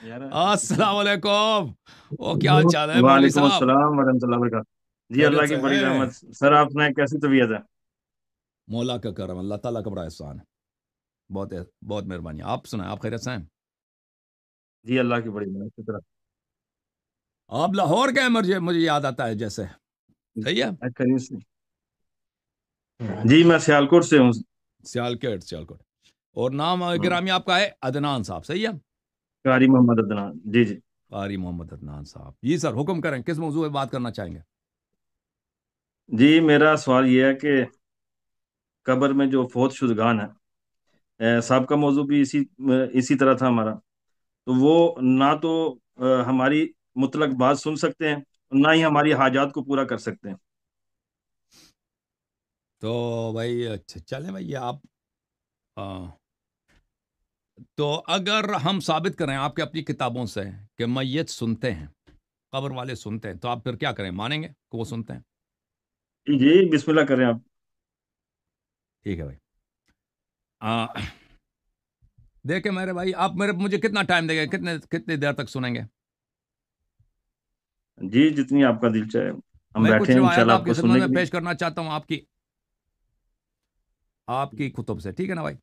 السلام علیکم. وہ کیا حال چال ہے مولوی وعلیکم صاحب؟ السلام ورحمۃ اللہ وبرکاتہ. جی خیریت اللہ کی سے بڑی ہیں؟ رحمت. سر آپ نے کیسی طبیعت ہے؟ مولا کا کرم، اللہ تعالیٰ کا بڑا احسان ہے. بہت بہت مہربانی. آپ سنائیں، آپ خیریت سے ہیں؟ جی اللہ کی بڑی رحمت شکر ہے. آپ لاہور گئے؟ مجھے یاد آتا ہے جیسے. صحیح ہے. کریم سے. جی میں سیالکوٹ سے ہوں. سیالکوٹ. اور نام ہاں، گرامی آپ کا ہے عدنان صاحب، صحیح ہے؟ قاری محمد عدنان. جی جی. قاری محمد عدنان صاحب. جی سر، حکم کریں، کس موضوع پہ بات کرنا چاہیں گے؟ جی میرا سوال یہ ہے کہ قبر میں جو فوت شدگان ہے، سابقہ موضوع بھی اسی طرح تھا ہمارا. تو وہ نہ تو ہماری مطلق بات سن سکتے ہیں، نہ ہی ہماری حاجات کو پورا کر سکتے ہیں. تو بھائی اچھا چلیں بھائی، آپ تو اگر ہم ثابت کریں آپ کے اپنی کتابوں سے کہ میت سنتے ہیں، قبر والے سنتے ہیں، تو آپ پھر کیا کریں؟ مانیں گے کہ وہ سنتے ہیں؟ جی بسم اللہ کریں آپ. ٹھیک ہے بھائی. دیکھیں میرے بھائی، آپ مجھے کتنا ٹائم دیں گے؟ کتنی دیر تک سنیں گے؟ جی جتنی آپ کا دل چاہے. ہم میں بیٹھے کچھ ہیں روایات انشاءاللہ آپ آپ کی کو خدمت سننے میں کے لیے. پیش کرنا چاہتا ہوں، آپ کی کتب سے. ٹھیک ہے نا بھائی؟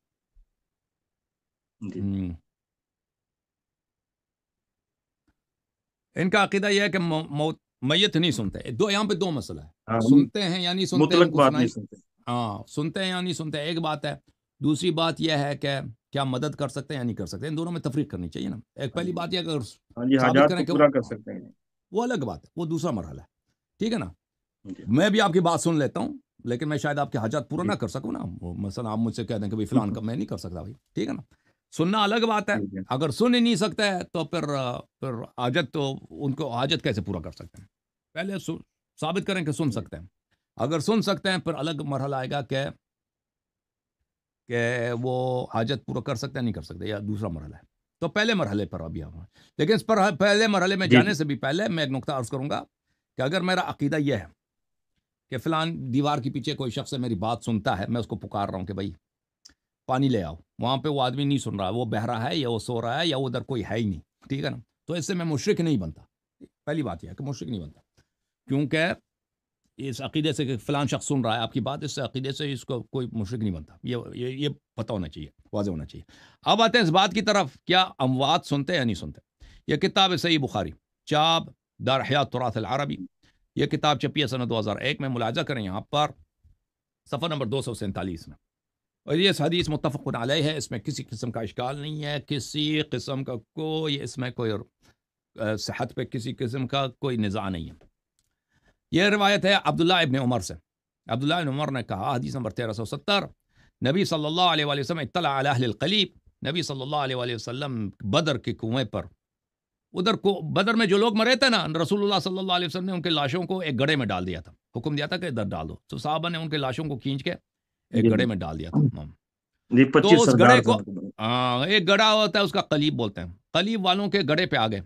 جی ان کا عقیدہ یہ ہے کہ میت نہیں سنتے. یہاں پہ دو مسئلہ ہے، ہاں، سنتے ہیں یا نہیں سنتے، ان مطلق کو بات نہیں سنائی. سنتے. ہاں، سنتے ہیں یا نہیں سنتے ایک بات ہے. دوسری بات یہ ہے کہ کیا مدد کر سکتے ہیں یا نہیں کر سکتے. ان دونوں میں تفریق کرنی چاہیے نا. ایک ہاں پہلی جی. بات یہ اگر ہاں جی، ثابت حاجات کریں کو کہ پورا کر سکتے ہیں. وہ الگ بات ہے، وہ دوسرا مرحلہ ہے. ٹھیک ہے نا؟ جی میں بھی آپ کی بات سن لیتا ہوں، لیکن میں شاید آپ کے حاجات پورا جی نہ کر سکوں نا. مثلا آپ مجھ سے کہہ دیں کہ بھائی فلان کا میں نہیں کر سکتا بھائی. ٹھیک ہے نا؟ سننا الگ بات ہے. ٹھیک ہے. اگر سن ہی نہیں سکتا ہے تو پھر حاجت، تو ان کو حاجت کیسے پورا کر سکتے ہیں؟ پہلے ثابت کریں کہ سن سکتے ہیں. اگر سن سکتے ہیں پھر الگ مرحلہ آئے گا کہ وہ حاجت پورا کر سکتے ہیں نہیں کر سکتے، یا دوسرا مرحلہ ہے. تو پہلے مرحلے پر ابھی ہم، لیکن اس پر پہلے مرحلے میں جی جانے جی. سے بھی پہلے میں ایک نقطہ عرض کروں گا کہ اگر میرا عقیدہ یہ ہے کہ فلان دیوار کے پیچھے کوئی شخص میری بات سنتا ہے، میں اس کو پکار رہا ہوں کہ بھائی پانی لے آؤ، وہاں پہ وہ آدمی نہیں سن رہا، وہ بہہ رہا ہے یا وہ سو رہا ہے یا ادھر کوئی ہے ہی نہیں. ٹھیک ہے نا؟ تو اس سے میں مشرک نہیں بنتا. پہلی بات یہ ہے کہ مشرک نہیں بنتا، کیونکہ اس عقیدے سے کہ فلان شخص سن رہا ہے آپ کی بات، اس سے عقیدے سے اس کو کوئی مشرک نہیں بنتا. یہ پتہ ہونا چاہیے، واضح ہونا چاہیے. اب آتے ہیں اس بات کی طرف، کیا اموات سنتے ہیں یا نہیں سنتے. یہ کتاب ہے صحیح بخاری، چاپ دار حیات تراث العربی. یہ کتاب چھپی ہے سنہ 2001 میں. ملاحظہ کریں یہاں پر صفحہ نمبر 247 میں. اور یہ حدیث متفق علیہ ہے، اس میں کسی قسم کا اشکال نہیں ہے، کسی قسم کا کوئی اس میں کوئی صحت پہ کسی قسم کا کوئی نزاع نہیں ہے. یہ روایت ہے عبداللہ ابن عمر سے. عبداللہ ابن عمر نے کہا، حدیث نمبر 1370، نبی صلی اللہ علیہ وآلہ وسلم اطلع علی اہل القلیب. نبی صلی اللہ علیہ وآلہ وسلم بدر کے کنویں پر، ادھر کو بدر میں جو لوگ مرے تھے نا، رسول اللہ صلی اللہ علیہ وسلم نے ان کے لاشوں کو ایک گڑھے میں ڈال دیا تھا. حکم دیا تھا کہ ادھر ڈال دو. تو صحابہ نے ان کے لاشوں کو کھینچ کے ایک جی گڑھے جی میں ڈال دیا تھا. جی. تو 25 اس سردار گڑھے تھے کو، ان کے. ایک گڑھا ہوتا ہے اس کا قلیب بولتے ہیں. قلیب والوں کے گڑھے پہ آگے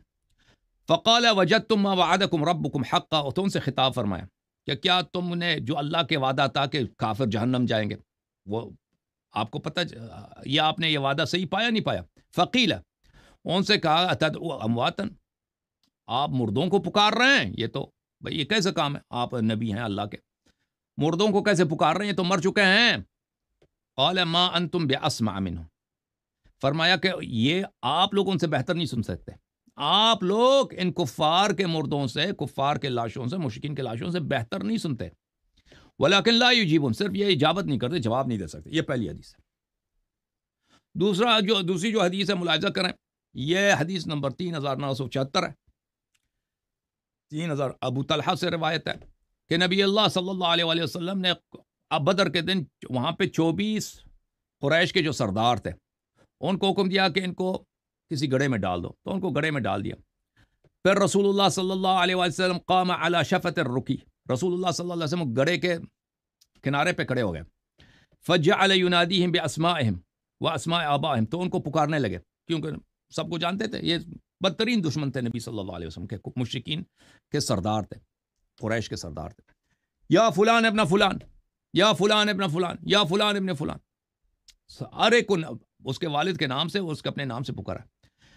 فقال وجدتم ما وعدکم ربکم حقا. تو ان سے خطاب فرمایا کہ کیا تم نے جو اللہ کے وعدہ تھا کہ کافر جہنم جائیں گے، وہ آپ کو پتہ، یا آپ نے یہ وعدہ صحیح پایا نہیں پایا؟ فقیل، ان سے کہا اتدعو امواتا، آپ مردوں کو پکار رہے ہیں؟ یہ تو بھئی یہ کیسے کام ہے؟ آپ نبی ہیں اللہ کے، مردوں کو کیسے پکار رہے ہیں؟ یہ تو مر چکے ہیں. قال ما انتم باسمع منهم، فرمایا کہ یہ آپ لوگ ان سے بہتر نہیں سن سکتے. آپ لوگ ان کفار کے مردوں سے، کفار کے لاشوں سے، مشرکین کے لاشوں سے بہتر نہیں سنتے. ولیکن لا یجیبون، صرف یہ اجابت نہیں کرتے، جواب نہیں دے سکتے. یہ پہلی حدیث ہے. دوسری جو حدیث ہے ملاحظہ کریں، یہ حدیث نمبر 3974 ہے. 3000 ابو طلحہ سے روایت ہے کہ نبی اللہ صلی اللہ علیہ وآلہ وسلم نے بدر کے دن وہاں پہ 24 قریش کے جو سردار تھے ان کو حکم دیا کہ ان کو کسی گڑھے میں ڈال دو. تو ان کو گڑھے میں ڈال دیا. پھر رسول اللہ صلی اللہ علیہ وسلم قام علی شفت الرکی، رسول اللہ صلی اللہ علیہ وسلم گڑھے کے کنارے پہ کھڑے ہو گئے. فجعل ینادیہم باسمائہم واسماء آبائہم، تو ان کو پکارنے لگے، کیونکہ سب کو جانتے تھے یہ بدترین دشمن تھے نبی صلی اللہ علیہ وسلم کے، مشرکین کے سردار تھے، قریش کے سردار تھے. یا فلان ابن فلان، یا فلان ابن فلان، یا فلان ابن فلان، ہر ایک کو اس کے والد کے نام سے، اس کے اپنے نام سے پکارا.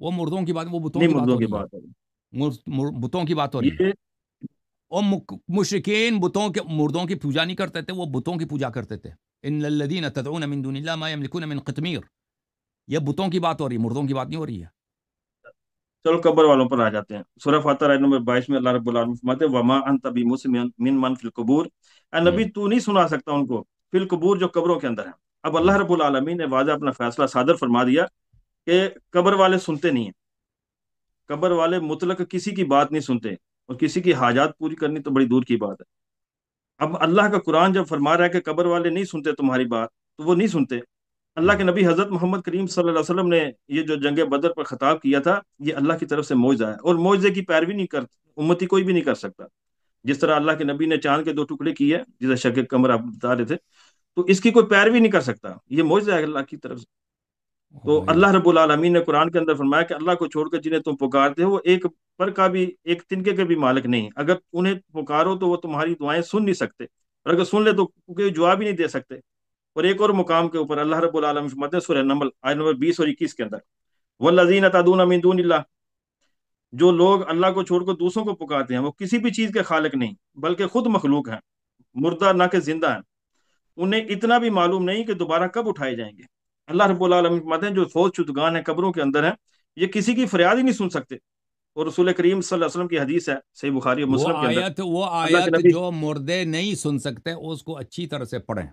وہ مردوں کی بات، وہ بتوں نہیں کی بات مردوں ہو کی رہی ہے، بات ہے بتوں کی بات ہو رہی ہے. یہ. اور مشرکین بتوں کے مردوں کی پوجا نہیں کرتے تھے، وہ بتوں کی پوجا کرتے تھے. ان الذین تدعون من دون اللہ ما یملکون من قطمیر. یہ بتوں کی بات ہو رہی ہے، مردوں کی بات نہیں ہو رہی ہے. چلو قبر والوں پر آ جاتے ہیں. سورہ فاتحہ آیت نمبر 22 میں اللہ رب العالمین فرماتے ہیں وما انت بمسمع من من فی القبور. اے نبی تو نہیں سنا سکتا ان کو فی القبور جو قبروں کے اندر ہیں. اب اللہ رب العالمین نے واضح اپنا فیصلہ صادر فرما دیا کہ قبر والے سنتے نہیں ہیں. قبر والے مطلق کسی کی بات نہیں سنتے، اور کسی کی حاجات پوری کرنی تو بڑی دور کی بات ہے. اب اللہ کا قرآن جب فرما رہا ہے کہ قبر والے نہیں سنتے تمہاری بات، تو وہ نہیں سنتے. اللہ کے نبی حضرت محمد کریم صلی اللہ علیہ وسلم نے یہ جو جنگ بدر پر خطاب کیا تھا، یہ اللہ کی طرف سے معجزہ ہے، اور معجزے کی پیروی نہیں کر امتی کوئی بھی نہیں کر سکتا. جس طرح اللہ کے نبی نے چاند کے 2 ٹکڑے کیے، جسے شق قمر آپ بتا رہے تھے، تو اس کی کوئی پیروی نہیں کر سکتا. یہ معجزہ ہے اللہ کی طرف سے. تو اللہ رب العالمین نے قرآن کے اندر فرمایا کہ اللہ کو چھوڑ کر جنہیں تم پکارتے ہو وہ ایک پر کا بھی، ایک تنکے کے بھی مالک نہیں. اگر انہیں پکارو تو وہ تمہاری دعائیں سن نہیں سکتے، اور اگر سن لے تو کوئی جواب ہی نہیں دے سکتے. اور ایک اور مقام کے اوپر اللہ رب العالمین فرماتے ہیں سورہ نمل آیت نمبر 20 اور 21 کے اندر والذین تدعون من دون اللہ. جو لوگ اللہ کو چھوڑ کر دوسروں کو پکارتے ہیں وہ کسی بھی چیز کے خالق نہیں بلکہ خود مخلوق ہیں، مردہ نہ کہ زندہ ہیں. انہیں اتنا بھی معلوم نہیں کہ دوبارہ کب اٹھائے جائیں گے. اللہ رب العالمین فرماتے ہیں جو فوت شدگان ہیں قبروں کے اندر ہیں، یہ کسی کی فریاد ہی نہیں سن سکتے. اور رسول کریم صلی اللہ علیہ وسلم کی حدیث ہے صحیح بخاری اور وہ مسلم کے اندر، اللہ کے آیت نبی. جو مردے نہیں سن سکتے اس کو اچھی طرح سے پڑھیں،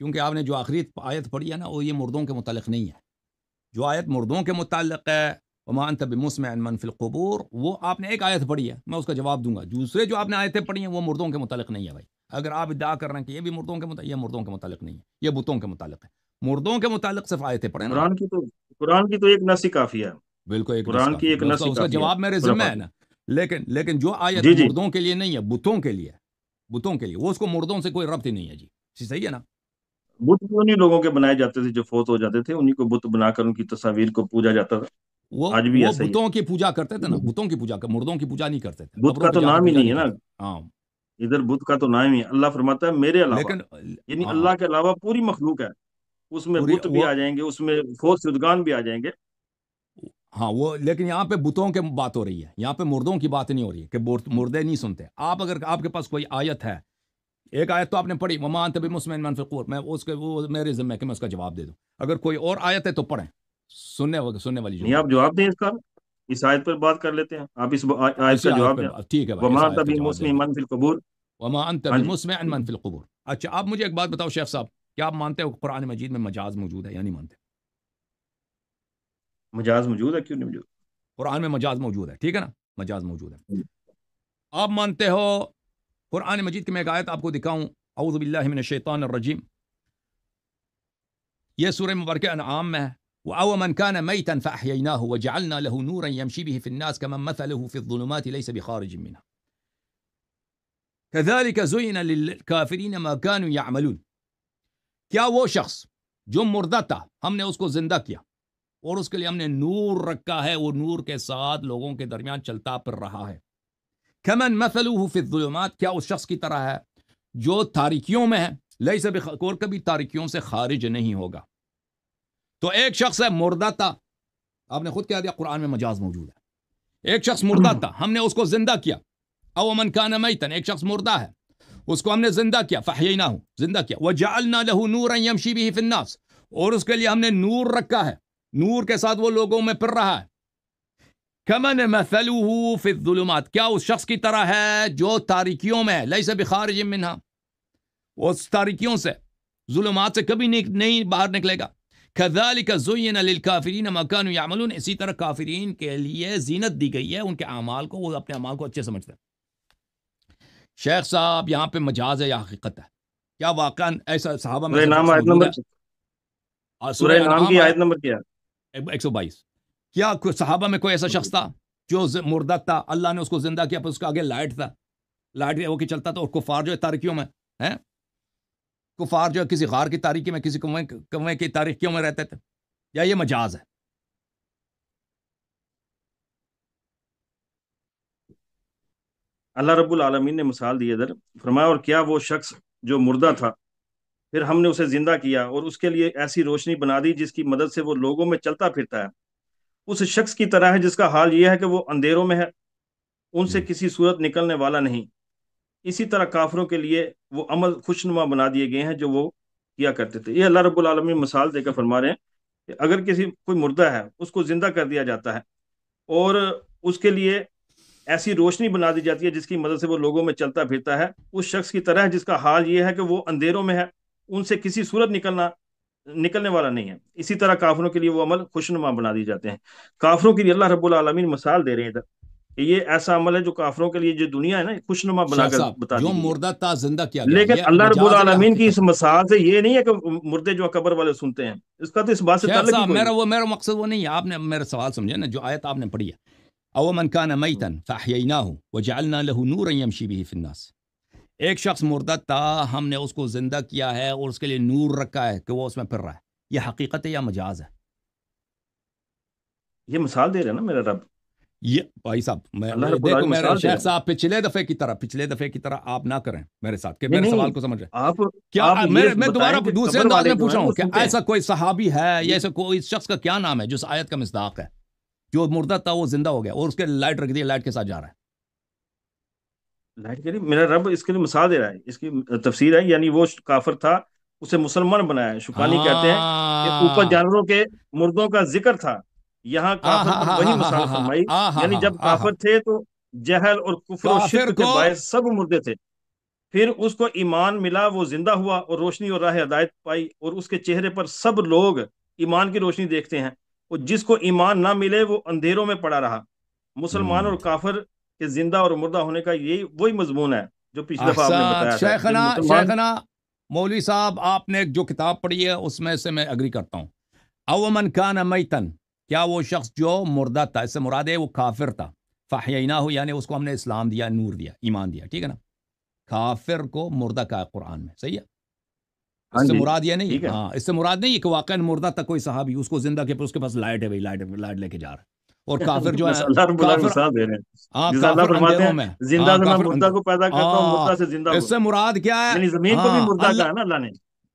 کیونکہ آپ نے جو آخری آیت پڑھی ہے نا، وہ یہ مردوں کے متعلق نہیں ہے. جو آیت مردوں کے متعلق ہے وما انت بمسمع من فی القبور، وہ آپ نے ایک آیت پڑھی ہے، میں اس کا جواب دوں گا. دوسرے جو آپ نے آیتیں پڑھی ہیں وہ مردوں کے متعلق نہیں ہے بھائی. اگر آپ ادعا کر رہے ہیں کہ یہ بھی مردوں کے متعلق، یہ مردوں کے متعلق نہیں ہے، یہ بتوں کے متعلق ہے. مردوں کے متعلق صرف آیتیں پڑھیں نا. قرآن کی تو ایک نص ہی کافی ہے. بالکل ایک نص قرآن کی کافی ہے، ایک میں نص ہی اس کا کافی ہے جواب میرے سورہ ذمہ ہے فاتحہ. نا. لیکن جو آیت جی جی. مردوں کے لیے نہیں ہے، بتوں کے لیے ہے. بتوں کے لیے وہ اس کو مردوں سے کوئی ربط ہی نہیں ہے جی صحیح ہے نا. بت بھی انہیں لوگوں کے بنائے جاتے تھے جو فوت ہو جاتے تھے، انہیں کو بت بنا کر ان کی تصاویر کو پوجا جاتا تھا. وہ آج بھی وہ ایسا ہی بتوں کی پوجا کرتے تھے نا، ہے. بتوں کی پوجا مردوں کی پوجا نہیں کرتے تھے، بت قبروں کا پہ تو جا کے نام ہی پوجا نہیں ہے نہیں نا. کرتے. ہاں ادھر بت کا تو نام ہی ہے. اللہ فرماتا ہے میرے علاوہ، لیکن یعنی ہاں اللہ کے علاوہ پوری مخلوق ہے. اس میں پوری بت بھی وہ آ جائیں گے، اس میں فوت شدگان بھی آ جائیں گے. ہاں وہ، لیکن یہاں پہ بتوں کے بات ہو رہی ہے، یہاں پہ مردوں کی بات نہیں ہو رہی ہے کہ مردے نہیں سنتے. اگر آپ کے پاس کوئی آیت ہے، ایک آیت تو آپ نے پڑھی وما انت بمسمع من فی القبور، میں اس کے وہ میرے ذمہ ہے کہ میں اس کا جواب دے دوں. اگر کوئی اور آیت ہے تو پڑھیں، سننے والی جو نہیں بھی آپ ہے. جواب دیں اس کا. اس آیت پر بات کر لیتے ہیں، آپ اس آیت کا اسی آیت جواب پہ دیں. ٹھیک ہے بھائی، اس وَمَا آیت أَنْتَ کا جواب دے بِمُسْمِعٍ دیں. مَّن فِي الْقُبُورِ. وما انت ہاں جی. بمسمع من فی القبور. اچھا آپ مجھے ایک بات بتاؤ شیخ صاحب، کیا آپ مانتے ہو قرآن مجید میں مجاز موجود ہے یا نہیں مانتے؟ مجاز موجود ہے، کیوں نہیں موجود؟ قرآن میں مجاز موجود ہے، ٹھیک ہے نا، مجاز موجود ہے. آپ مانتے ہو قرآن مجید کی میں ایک آیت آپ کو دکھاؤں، اعوذ باللہ من الشیطان الرجیم، یہ سورہ مبارکہ انعام میں ہے. وَأَوَ مَنْ كَانَ مَيْتًا فَأَحْيَيْنَاهُ وَجَعَلْنَا لَهُ نُورًا يَمْشِي بِهِ فِي النَّاسِ كَمَنْ مَثَلُهُ فِي الظُّلُمَاتِ لَيْسَ بِخَارِجٍ مِنْهَا كَذَلِكَ زُيِّنَ لِلْكَافِرِينَ مَا كَانُوا يَعْمَلُونَ. کیا وہ شخص جو مردہ تھا ہم نے اس کو زندہ کیا اور اس کے لیے ہم نے نور رکھا ہے، وہ نور کے ساتھ لوگوں کے درمیان چلتا پھر رہا ہے. كَمَنْ مَثَلُهُ فِي الظُّلُمَاتِ، کیا اس شخص کی طرح ہے جو تاریکیوں میں ہے، لَيْسَ بِخَارِجٍ، کبھی تاریکیوں سے خارج نہیں ہوگا. تو ایک شخص ہے مردہ تھا، آپ نے خود کہہ دیا قرآن میں مجاز موجود ہے. ایک شخص مردہ تھا، ہم نے اس کو زندہ کیا. او من کان میتن، ایک شخص مردہ ہے، اس کو ہم نے زندہ کیا. فحییناہ، زندہ کیا. وجعلنا له نورا یمشی به فی الناس، اور اس کے لیے ہم نے نور رکھا ہے، نور کے ساتھ وہ لوگوں میں پھر رہا ہے. کمن مثلہ فی الظلمات، کیا اس شخص کی طرح ہے جو تاریکیوں میں ہے، لیس بخارج منہا، اس تاریکیوں سے، ظلمات سے کبھی نہیں باہر نکلے گا. كذلك زين للكافرين ما كانوا يعملون، اسی طرح کافرین کے لیے زینت دی گئی ہے ان کے اعمال کو، وہ اپنے اعمال کو اچھے سمجھتے ہیں. شیخ صاحب یہاں پہ مجاز ہے یا حقیقت ہے؟ کیا واقعا ایسا صحابہ میں سورہ ایسا نام شخص آیت موجود نمبر ہے؟ اور سورہ سورہ نام انعام کی آیت آیت نمبر کیا ہے؟ 122. کیا صحابہ میں کوئی ایسا شخص تھا جو مردہ تھا، اللہ نے اس کو زندہ کیا، پھر اس کے آگے لائٹ تھا، لائٹ وہ کہ چلتا تھا، اور کفار جو ہے تاریکیوں میں ہیں، کفار جو ہے کسی غار کی تاریکی میں، کسی کنویں کی تاریکیوں میں رہتے تھے، یا یہ مجاز ہے؟ اللہ رب العالمین نے مثال دی ادھر، فرمایا اور کیا وہ شخص جو مردہ تھا پھر ہم نے اسے زندہ کیا اور اس کے لیے ایسی روشنی بنا دی جس کی مدد سے وہ لوگوں میں چلتا پھرتا ہے. اس شخص کی طرح ہے جس کا حال یہ ہے کہ وہ اندھیروں میں ہے، ان سے کسی صورت نکلنے والا نہیں۔ اسی طرح کافروں کے لیے وہ عمل خوشنما بنا دیے گئے ہیں جو وہ کیا کرتے تھے۔ یہ اللہ رب العالمین مثال دے کر فرما رہے ہیں کہ اگر کوئی مردہ ہے اس کو زندہ کر دیا جاتا ہے اور اس کے لیے ایسی روشنی بنا دی جاتی ہے جس کی مدد سے وہ لوگوں میں چلتا پھرتا ہے، اس شخص کی طرح ہے جس کا حال یہ ہے کہ وہ اندھیروں میں ہے، ان سے کسی صورت نکلنے والا نہیں ہے۔ اسی طرح کافروں کے لیے وہ عمل خوشنما بنا دی جاتے ہیں۔ کافروں کے لیے اللہ رب العالمین مثال دے رہے ہیں ادھر کہ یہ ایسا عمل ہے جو کافروں کے لیے جو دنیا ہے نا خوشنما بنا شیخ کر صاحب بتا جو دی گئی ہے۔ مردہ تھا زندہ کیا گیا، لیکن یہ اللہ رب مجاز ہے یا العالمین کی اس حقیقت؟ مثال سے یہ نہیں ہے کہ مردے جو قبر والے سنتے ہیں، اس کا تو اس بات سے شیخ تعلق ہی صاحب کوئی نہیں۔ میرا مقصد وہ نہیں ہے، آپ نے میرا سوال سمجھا نا، جو آیت آپ نے پڑھی ہے، او من کان میتا فاحییناہ وجعلنا له نورا یمشی به فی الناس، ایک شخص مردہ تھا، ہم نے اس کو زندہ کیا ہے اور اس کے لیے نور رکھا ہے کہ وہ اس میں پھر رہا ہے، یہ حقیقت ہے یا مجاز ہے؟ یہ مثال دے رہے ہیں نا میرا رب، یہ بھائی صاحب اللہ رب دیکھو العالمین میرے مثال دے رہے شیخ ہیں۔ صاحب پچھلے دفعے کی طرح آپ نہ کریں میرے ساتھ کہ نہیں میرے سوال نہیں، کو سمجھ رہے آپ کیا آپ یہ میں دوبارہ بتائیں کہ دوسرے قبر انداز والے میں جو پوچھ ہیں رہا وہ ہوں کہ سنتے ہیں ایسا کوئی صحابی ہے یا جی۔ ایسا کوئی شخص کا کیا نام ہے جو اس آیت کا مصداق ہے، جو مردہ تھا وہ زندہ ہو گیا اور اس کے لائٹ رکھ دی، لائٹ کے ساتھ جا رہا ہے؟ لائٹ کریم میرا رب اس کے لیے مثال دے رہا ہے، اس کی تفسیر ہے، یعنی وہ کافر تھا اسے مسلمان بنایا ہے۔ شکانی کہتے ہیں کہ اوپر ہاں جانوروں کے مردوں کا ذکر تھا، یہاں ہاں کافر ہاں پر ہاں وہی ہاں مثال ہاں فرمائی، ہاں یعنی جب ہاں ہاں کافر تھے تو جہل اور کفر و کافر شرک کے کو باعث سب مردے تھے، پھر اس کو ایمان ملا، وہ زندہ ہوا اور روشنی اور راہ ہدایت پائی، اور اس کے چہرے پر سب لوگ ایمان کی روشنی دیکھتے ہیں، اور جس کو ایمان نہ ملے وہ اندھیروں میں پڑا رہا۔ مسلمان اور کافر کے زندہ اور مردہ ہونے کا یہی وہی مضمون ہے جو پچھلی دفعہ آپ نے احسن بتایا تھا کہ شیخنا مسلمان۔ شیخنا مولوی صاحب، آپ نے جو کتاب پڑھی ہے اس میں سے میں اگری کرتا ہوں، او من کان میتن، کیا وہ شخص جو مردہ تھا، اس سے مراد ہے وہ کافر تھا، فاحییناہ یعنی اس کو ہم نے اسلام دیا، نور دیا، ایمان دیا، ٹھیک ہے نا؟ کافر کو مردہ کہا ہے قرآن میں، صحیح ہے؟ ہاں اس سے جی مراد یہ نہیں ٹھیک ہے، ہے، ہاں اس سے مراد نہیں ہے کہ واقعا مردہ تھا کوئی صحابی، اس کو زندہ کیا، پھر اس کے پاس لائٹ ہے، بھائی لائٹ لے کے جا رہا ہے، اور کافر جو ہے بس اللہ رب العالمین کافر، مثال دے رہے ہیں، ہاں جیسے اللہ کافر فرماتے اندھیروں ہیں میں، زندہ ہاں سے میں کافر مردہ کو پیدا کرتا ہوں، ہاں مردہ سے زندہ اس کو، سے مراد کیا ہے؟ یعنی زمین کو بھی ہاں مردہ اللہ کہا نا اللہ نے،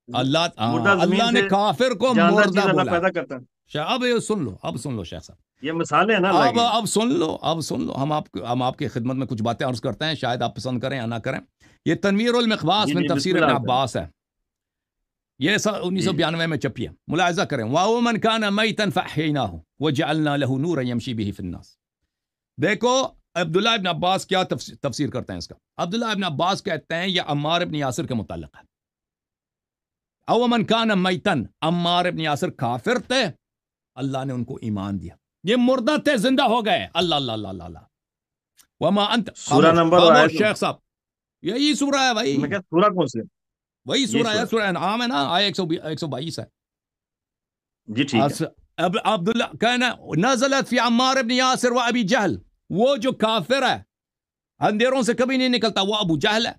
مردہ زمین اللہ نے سے کافر کو جاندار مردہ چیز اللہ بولا پیدا ہے۔ کرتا ہے۔ اب یہ سن لو، اب سن لو شیخ صاحب، یہ مثالیں ہیں نا اللہ کی۔ اب سن لو، ہم آپ کی خدمت میں کچھ باتیں عرض کرتے ہیں، شاید آپ پسند کریں یا نہ کریں۔ یہ تنویر المقباس جی من جی بسم تفسیر ابن اللہ کریں۔ عباس ہے، یہ جی جی 1992 میں چھپی ہے، ملاحظہ کریں، وَمَنْ كَانَ مَيْتًا فَأَحْيَيْنَاهُ وَجَعَلْنَا لَهُ نُورًا يَمْشِي بِهِ فِي النَّاسِ۔ دیکھو عبداللہ ابن عباس کیا تفسیر کرتے ہیں اس کا۔ عبداللہ ابن عباس کہتے ہیں یہ عمار ابن یاسر کے متعلق ہے۔ او من کان میتن، عمار ابن یاسر کافر تھے، اللہ نے ان کو ایمان دیا، یہ مردہ تھے زندہ ہو گئے، اللہ اللہ اللہ اللہ اللہ، وما انت، سورہ نمبر اور خاموش آیت، شیخ صاحب، یہی سورہ ہے بھائی، میں کیا سورہ کون سے؟ وہی یہ سورہ ہے، سورہ، سورہ انعام ہے نا، آئے 122 ہے۔ جی ٹھیک ہے۔ عبداللہ کہنا نزلت فی عمار ابن یاسر و ابی جہل، وہ جو کافر ہے اندھیروں سے کبھی نہیں نکلتا، وہ ابو جہل ہے۔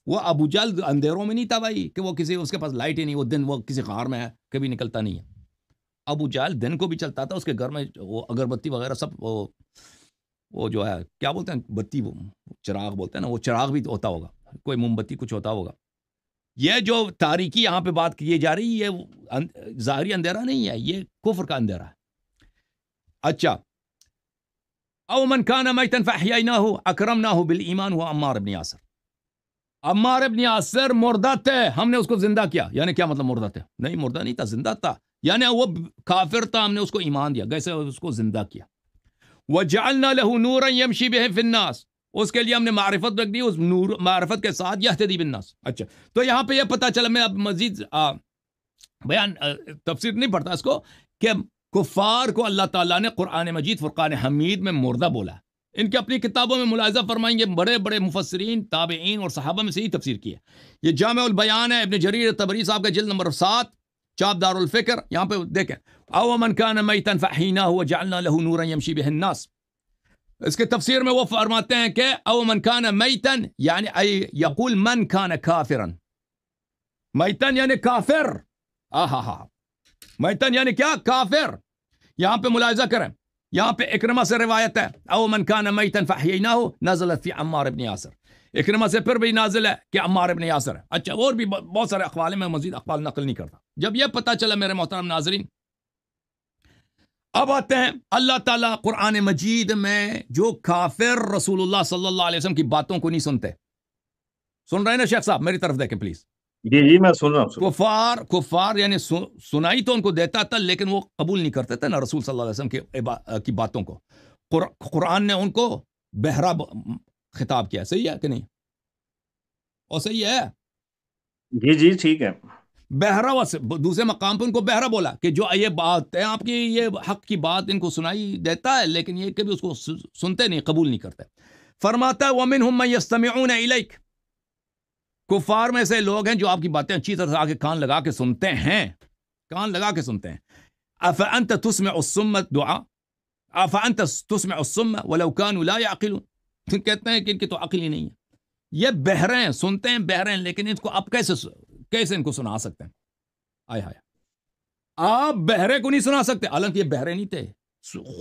وہ ابو جہل اندھیروں میں نہیں تھا بھائی، کہ وہ کسی، اس کے پاس لائٹ ہی نہیں، وہ دن وہ کسی غار میں ہے، کبھی نکلتا نہیں ہے۔ ابو جہل دن کو بھی چلتا تھا، اس کے گھر میں وہ اگربتی وغیرہ سب، وہ جو ہے کیا بولتے ہیں بتی، وہ چراغ بولتے ہیں نا، وہ چراغ بھی ہوتا ہوگا، کوئی موم بتی کچھ ہوتا ہوگا۔ یہ جو تاریکی یہاں پہ بات کی جا رہی ہے، یہ ظاہری اندھیرا نہیں ہے، یہ کفر کا اندھیرا ہے۔ اچھا، او من کان میتا فاحییناہ اکرمناہ بالایمان ہوا عمار ابن یاسر، عمار ابن یاسر مردہ تھے، ہم نے اس کو زندہ کیا، یعنی کیا مطلب مردہ تھے؟ نہیں مردہ نہیں تھا، زندہ تھا، یعنی وہ کافر تھا، ہم نے اس کو ایمان دیا، کیسے اس کو زندہ کیا۔ وجعلنا له نورا یمشی بہ فی الناس، اس کے لیے ہم نے معرفت رکھ دی، اس نور معرفت کے ساتھ یہتدی بالناس۔ اچھا، تو یہاں پہ یہ پتہ چلا، میں اب مزید بیان تفسیر نہیں پڑھتا اس کو، کہ کفار کو اللہ تعالیٰ نے قرآن مجید فرقان حمید میں مردہ بولا ہے۔ ان کی اپنی کتابوں میں ملاحظہ فرمائیں گے، بڑے بڑے مفسرین، تابعین اور صحابہ میں سے ہی تفسیر کی ہے۔ یہ جامع البیان ہے، ابن جریر طبری صاحب کا جلد نمبر 7، چاپ دار الفکر، یہاں پہ دیکھیں، او من کان میتا فاحییناہ وجعلنا له نورا یمشی بہ الناس، اس کے تفسیر میں وہ فرماتے ہیں کہ او من کان میتا یعنی ای یقول من کان کافرا، میتن یعنی کافر، میتن یعنی کیا؟ کافر۔ یہاں پہ ملاحظہ کریں، یہاں پہ اکرمہ سے روایت ہے، او من کان میتا فاحییناہ نزلت فی عمار ابن یاسر، اکرمہ سے پھر بھی نازل ہے کہ عمار ابن یاسر ہے۔ اچھا، اور بھی بہت سارے اقوال ہیں، میں مزید اقوال نقل نہیں کرتا۔ جب یہ پتہ چلا میرے محترم ناظرین، اب آتے ہیں اللہ تعالیٰ قرآن مجید میں جو کافر رسول اللہ صلی اللہ علیہ وسلم کی باتوں کو نہیں سنتے، سن رہے ہیں نا شیخ صاحب؟ میری طرف دیکھیں پلیز. جی جی میں سن رہا ہوں. کفار یعنی سنائی تو ان کو دیتا تھا لیکن وہ قبول نہیں کرتے تھے نا رسول صلی اللہ علیہ وسلم کی باتوں کو. قرآن نے ان کو بہرا خطاب کیا. صحیح ہے کہ نہیں؟ اور صحیح ہے. جی جی ٹھیک ہے. بہرا، دوسرے مقام پہ ان کو بہرا بولا کہ جو یہ بات ہے آپ کی، یہ حق کی بات ان کو سنائی دیتا ہے لیکن یہ کبھی اس کو سنتے نہیں، قبول نہیں کرتے. فرماتا ہے وَمِنْهُمْ مَن يَسْتَمِعُونَ إِلَيْكَ، کفار میں سے لوگ ہیں جو آپ کی باتیں اچھی طرح سے آگے کان لگا کے سنتے ہیں، کان لگا کے سنتے ہیں. أَفَأَنْتَ تُسْمِعُ الصُّمَّ الدُّعَاءَ أَفَأَنْتَ تُسْمِعُ الصُّمَّ وَلَوْ كَانُوا لَا يَعْقِلُونَ. کہتے ہیں کہ ان کی تو عقل ہی نہیں ہے، یہ بہرے ہیں، سنتے ہیں بہرے ہیں، لیکن ان کو آپ کیسے ان کو سنا سکتے ہیں؟ آئے ہائے، آپ بہرے کو نہیں سنا سکتے، حالانکہ یہ بہرے نہیں تھے.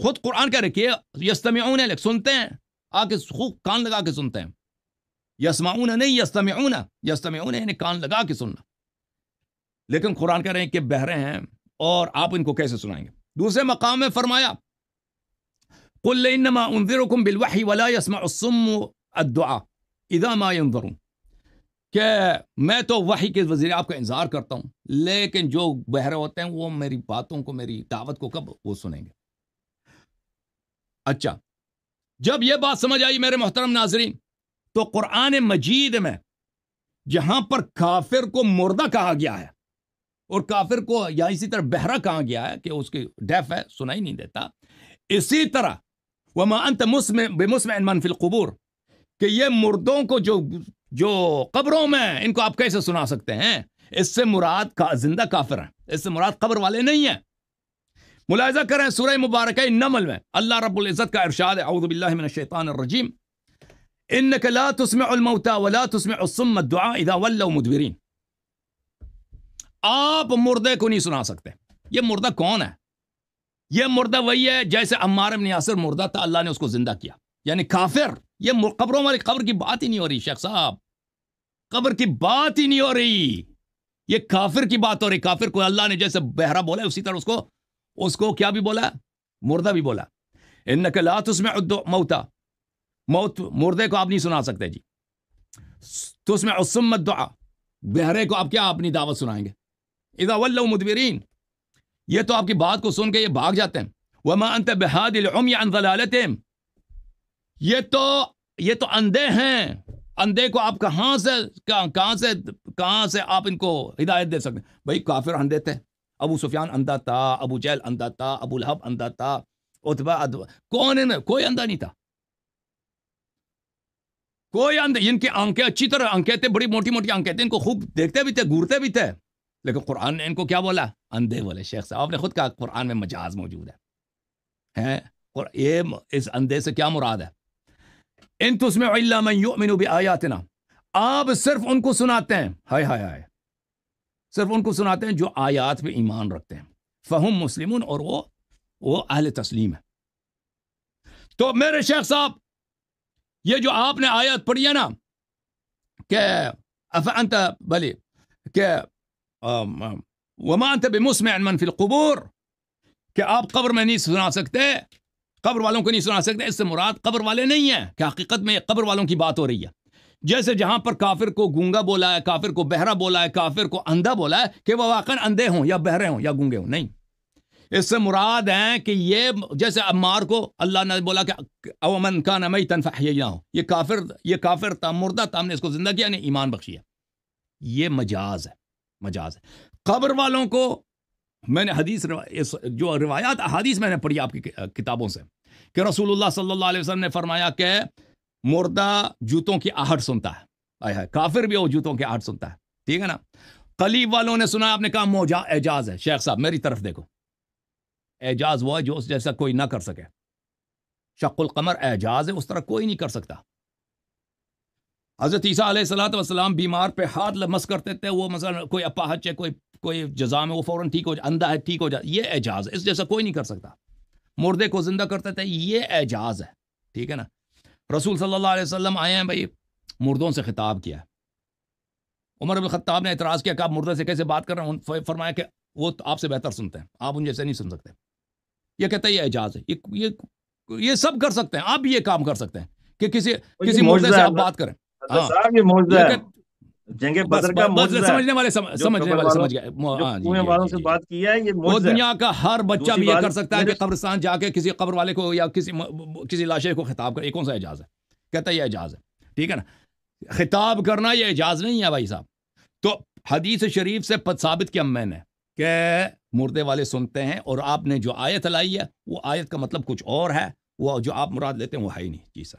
خود قرآن کہہ رہے کہ یستمعون، سنتے ہیں، آ کے خوب کان لگا کے سنتے ہیں. یسمعون نہیں، یستمعون. یستمعون یعنی کان لگا کے سننا، لیکن قرآن کہہ رہے ہیں کہ بہرے ہیں اور آپ ان کو کیسے سنائیں گے. دوسرے مقام میں فرمایا قل انما انذرکم بالوحی ولا يسمع الصم الدعاء اذا ما ينظرون، کہ میں تو وحی کے وزیر آپ کا انتظار کرتا ہوں، لیکن جو بہرے ہوتے ہیں وہ میری باتوں کو، میری دعوت کو کب وہ سنیں گے. اچھا، جب یہ بات سمجھ آئی میرے محترم ناظرین، تو قرآن مجید میں جہاں پر کافر کو مردہ کہا گیا ہے اور کافر کو یا اسی طرح بہرا کہا گیا ہے کہ اس کی ڈیف ہے، سنائی نہیں دیتا، اسی طرح وما انت بمسمع من فی القبور، کہ یہ مردوں کو جو قبروں میں، ان کو آپ کیسے سنا سکتے ہیں؟ اس سے مراد کا زندہ کافر ہیں، اس سے مراد قبر والے نہیں ہیں. ملاحظہ کریں سورہ مبارکہ نمل میں اللہ رب العزت کا ارشاد ہے، اعوذ باللہ من الشیطان الرجیم، انک لا تسمع الموتى ولا تسمع الصم الدعاء اذا ولوا مدبرین. آپ مردے کو نہیں سنا سکتے. یہ مردہ کون ہے؟ یہ مردہ وہی ہے جیسے عمار بن یاسر مردہ تھا، اللہ نے اس کو زندہ کیا، یعنی کافر. یہ قبروں والی قبر کی بات ہی نہیں ہو رہی شیخ صاحب، قبر کی بات ہی نہیں ہو رہی، یہ کافر کی بات ہو رہی. کافر کو اللہ نے جیسے بہرا بولا اسی طرح اس کو کیا بھی بولا؟ مردہ بھی بولا. انک لا تسمع الموتى، مردے کو آپ نہیں سنا سکتے جی. تسمع الصم الدعاء، بہرے کو آپ کیا اپنی دعوت سنائیں گے؟ اذا ولوا مدبرین، یہ تو آپ کی بات کو سن کے یہ بھاگ جاتے ہیں. وما انت بہادی العمی عن ضلالتہم، یہ تو اندھے ہیں، اندھے کو آپ کہاں سے آپ ان کو ہدایت دے سکتے ہیں؟ بھائی کافر اندھے تھے، ابو سفیان اندھا تھا، ابو جہل اندھا تھا، ابو لہب اندھا تھا، کون ہے؟ کوئی اندھا نہیں تھا، کوئی اندھا. ان کی آنکھیں اچھی طرح آنکھیں تھے، بڑی موٹی موٹی آنکھیں تھے، ان کو خوب دیکھتے بھی تھے، گورتے بھی تھے، لیکن قرآن نے ان کو کیا بولا؟ اندھے بولے. شیخ صاحب آپ نے خود کہا قرآن میں مجاز موجود ہے. یہ اس اندھے سے کیا مراد ہے؟ ان تسمع الا من یؤمن بآیاتنا، آپ صرف ان کو سناتے ہیں، ہائے ہائے ہائے، صرف ان کو سناتے ہیں جو آیات پہ ایمان رکھتے ہیں. فہم مسلمون، اور وہ اہل تسلیم ہے. تو میرے شیخ صاحب یہ جو آپ نے آیت پڑھی ہے نا کہ افانت بلی کہ وما انت بمسمع من فی القبور، کہ آپ قبر میں نہیں سنا سکتے، قبر والوں کو نہیں سنا سکتے، اس سے مراد قبر والے نہیں ہیں، کہ حقیقت میں قبر والوں کی بات ہو رہی ہے. جیسے جہاں پر کافر کو گونگا بولا ہے، کافر کو بہرا بولا ہے، کافر کو اندھا بولا ہے، کہ وہ واقعا اندھے ہوں یا بہرے ہوں یا گونگے ہوں، نہیں. اس سے مراد ہیں کہ یہ جیسے عمار کو اللہ نے بولا کہ او من کان میتا فاحییناہ، یہ کافر تھا، مردہ تھا، ہم نے اس کو زندہ کیا، نے ایمان بخشی ہے. یہ مجاز ہے، مجاز ہے. قبر والوں کو میں نے جو روایات احادیث میں نے پڑھی آپ کی کتابوں سے، کہ رسول اللہ صلی اللہ علیہ وسلم نے فرمایا کہ مردہ جوتوں کی آہٹ سنتا ہے. کافر بھی وہ جوتوں کی آہٹ سنتا ہے، ٹھیک ہے نا. قلیب والوں نے سنا، آپ نے کہا اعجاز ہے. شیخ صاحب میری طرف دیکھو، اعجاز وہ ہے جو اس جیسا کوئی نہ کر سکے. شق القمر اعجاز ہے، اس طرح کوئی نہیں کر سکتا. حضرت عیسیٰ علیہ الصلوۃ والسلام بیمار پہ ہاتھ لمس کرتے تھے، وہ مثلا کوئی اپاہج ہے، کوئی جزا میں وہ فوراً ٹھیک ہو جائے، اندھا ہے ٹھیک ہو جائے. یہ اعجاز ہے، اس جیسا کوئی نہیں کر سکتا. مردے کو زندہ کرتے تھے، یہ اعجاز ہے، ٹھیک ہے نا. رسول صلی اللہ علیہ وسلم آئے ہیں بھائی، مردوں سے خطاب کیا. عمر بن الخطاب نے اعتراض کیا کہ آپ مردے سے کیسے بات کر رہے ہیں؟ فرمایا کہ وہ آپ سے بہتر سنتے ہیں، آپ ان جیسے نہیں سن سکتے. یہ کہتا ہے یہ اعجاز ہے. یہ سب کر سکتے ہیں, آپ بھی یہ کام کر سکتے ہیں کہ کسی یہ مردے معجزہ سے ہے آپ بات کریں. حضرت صاحب، یہ معجزہ یہ ہے، کہ جنگ بس بدر کا بس معجزہ ہے. سمجھنے والے جو سمجھ قبر والوں گئے. جو ہاں جی کنویں جی والوں جی سے جی. بات کیا ہے، یہ وہ معجزہ ہے. دنیا کا ہر بچہ دوسری بھی یہ بات کر سکتا ہے میرے کہ قبرستان جا کے کسی قبر والے کو یا کسی لاشے کو خطاب کر. یہ کون سا اعجاز ہے؟ کہتا ہے یہ اعجاز ہے. ٹھیک ہے نا. خطاب کرنا یہ اعجاز نہیں ہے بھائی صاحب. تو حدیث شریف سے ثابت کیا میں نے کہ مردے والے سنتے ہیں, اور آپ نے جو آیت لائی ہے وہ آیت کا مطلب کچھ اور ہے, وہ جو آپ مراد لیتے ہیں وہ ہے ہی نہیں. جی سر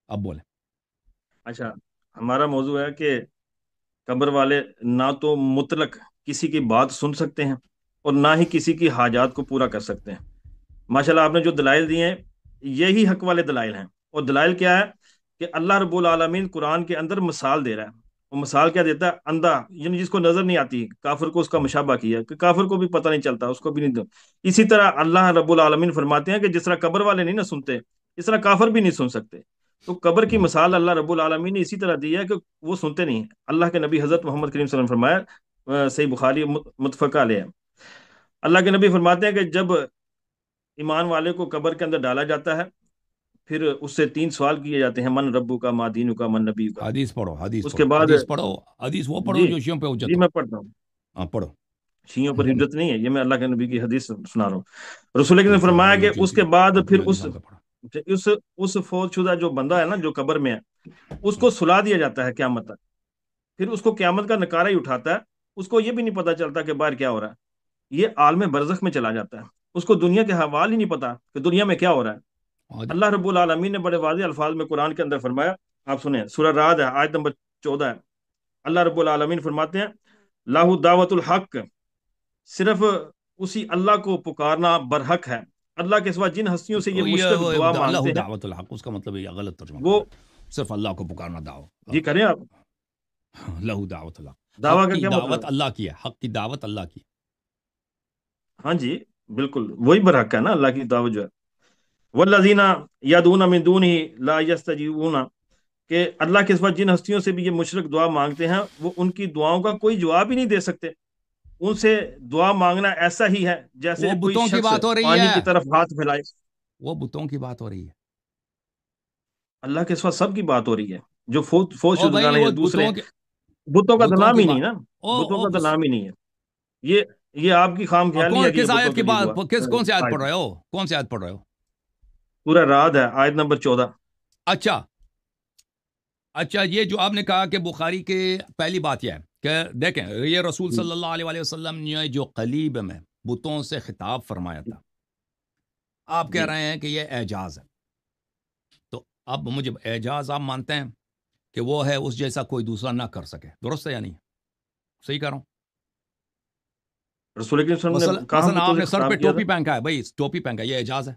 اب بولیں. اچھا، ہمارا موضوع ہے کہ قبر والے نہ تو مطلق کسی کی بات سن سکتے ہیں اور نہ ہی کسی کی حاجات کو پورا کر سکتے ہیں. ماشاءاللہ آپ نے جو دلائل دیے ہیں یہی حق والے دلائل ہیں. اور دلائل کیا ہے کہ اللہ رب العالمین قرآن کے اندر مثال دے رہا ہے. وہ مثال کیا دیتا ہے؟ اندھا، یعنی جس کو نظر نہیں آتی، کافر کو اس کا مشابہ کیا کہ کافر کو بھی پتہ نہیں چلتا، اس کو بھی نہیں. اسی طرح اللہ رب العالمین فرماتے ہیں کہ جس طرح قبر والے نہیں نہ سنتے، اس طرح کافر بھی نہیں سن سکتے. تو قبر کی مثال اللہ رب العالمین نے اسی طرح دی ہے کہ وہ سنتے نہیں. اللہ کے نبی حضرت محمد کریم صلی اللہ علیہ وسلم فرمایا، صحیح بخاری متفق علیہ ہے، اللہ کے نبی فرماتے ہیں کہ جب ایمان والے کو قبر کے اندر ڈالا جاتا ہے، پھر اس سے 3 سوال کیے جاتے ہیں: من ربو کا، ما دینو کا، من نبی کا. حدیث پڑھو, حدیث اس کے پڑھو, بعد حدیث پڑھو, حدیث وہ پڑھو جی جو شیعوں پہ حجت جی ہو. میں پڑھتا ہوں. ہاں پڑھو. شیعوں پر حجت نہیں ہے، یہ میں اللہ کے نبی کی حدیث سنا رہا ہوں. رسول اکرم نے پھر فرمایا کہ جی اس جی کے بعد عبد پھر العزیز صاحب کا پڑھو. اس فوت شدہ جو بندہ ہے نا، جو قبر میں ہے، اس کو سلا دیا جاتا ہے قیامت تک. پھر اس کو قیامت کا نکارہ ہی اٹھاتا ہے. اس کو یہ بھی نہیں پتا چلتا کہ باہر کیا ہو رہا ہے. یہ عالم برزخ میں چلا جاتا ہے. اس کو دنیا کے حوال ہی نہیں پتا کہ دنیا میں کیا ہو رہا ہے. اللہ رب العالمین نے بڑے واضح الفاظ میں قرآن کے اندر فرمایا، آپ سنیں، سورہ رعد ہے، آیت نمبر 14 ہے. اللہ رب العالمین فرماتے ہیں: لاہ دعوت الحق، صرف اسی اللہ کو پکارنا برحق ہے. اللہ کے سوا جن ہستیوں سے یہ مشرک دعا اللہ مانگتے ہیں دعوت الحق, اس کا مطلب یہ غلط ترجمہ وہ، کرنا ہے. صرف اللہ کو پکارنا دعوت. جی کریں آپ. لہو دعوت اللہ, دعویٰ حق کا کی کیا مطلب دعوت ہے؟ اللہ کی ہے, حق کی دعوت اللہ کی. ہاں جی بالکل وہی برحق ہے نا اللہ کی دعوت جو ہے. والذین یدعون من دونہ لا یستجیبون، کہ اللہ کے سوا جن ہستیوں سے بھی یہ مشرک دعا مانگتے ہیں وہ ان کی دعاؤں کا کوئی جواب ہی نہیں دے سکتے. ان سے دعا مانگنا ایسا ہی ہے جیسے وہ کوئی بتوں کی شخص بات ہو رہی پانی ہے, کی طرف ہاتھ پھیلائے. وہ بتوں کی بات ہو رہی ہے. اللہ کے سوا سب کی بات ہو رہی ہے. جو فوت او بھائی شدگان ہیں وہ یا دوسرے ہیں، بتوں کا تو بتوں نام کی ہی نہیں بات. نا. او بتوں او کا تو نام ہی نہیں ہے. یہ آپ کی خام خیالی ہے کہ یہ کس بتوں آیت کے کی لیے بات, دعا. کون سی آیت پڑھ رہے ہو, کون سی آیت پڑھ رہے ہو؟ پورا رات ہے، آیت نمبر 14. اچھا اچھا, یہ جو آپ نے کہا کہ بخاری کے پہلی بات یہ ہے کہ دیکھیں یہ رسول صلی اللہ علیہ وسلم نے جو قلیب میں بتوں سے خطاب فرمایا تھا, آپ کہہ جی رہے ہیں کہ یہ اعجاز ہے. تو اب مجھے اعجاز آپ مانتے ہیں کہ وہ ہے اس جیسا کوئی دوسرا نہ کر سکے, درست ہے یا نہیں؟ صحیح کہہ رہا ہوں؟ رسول اکرم صلی اللہ علیہ وسلم نے کہاں مثلا بتوں آپ سے نے سر خطاب پہ کیا تھا؟ ٹوپی پہن کا ہے, بھائی ٹوپی پہن کا, یہ اعجاز ہے؟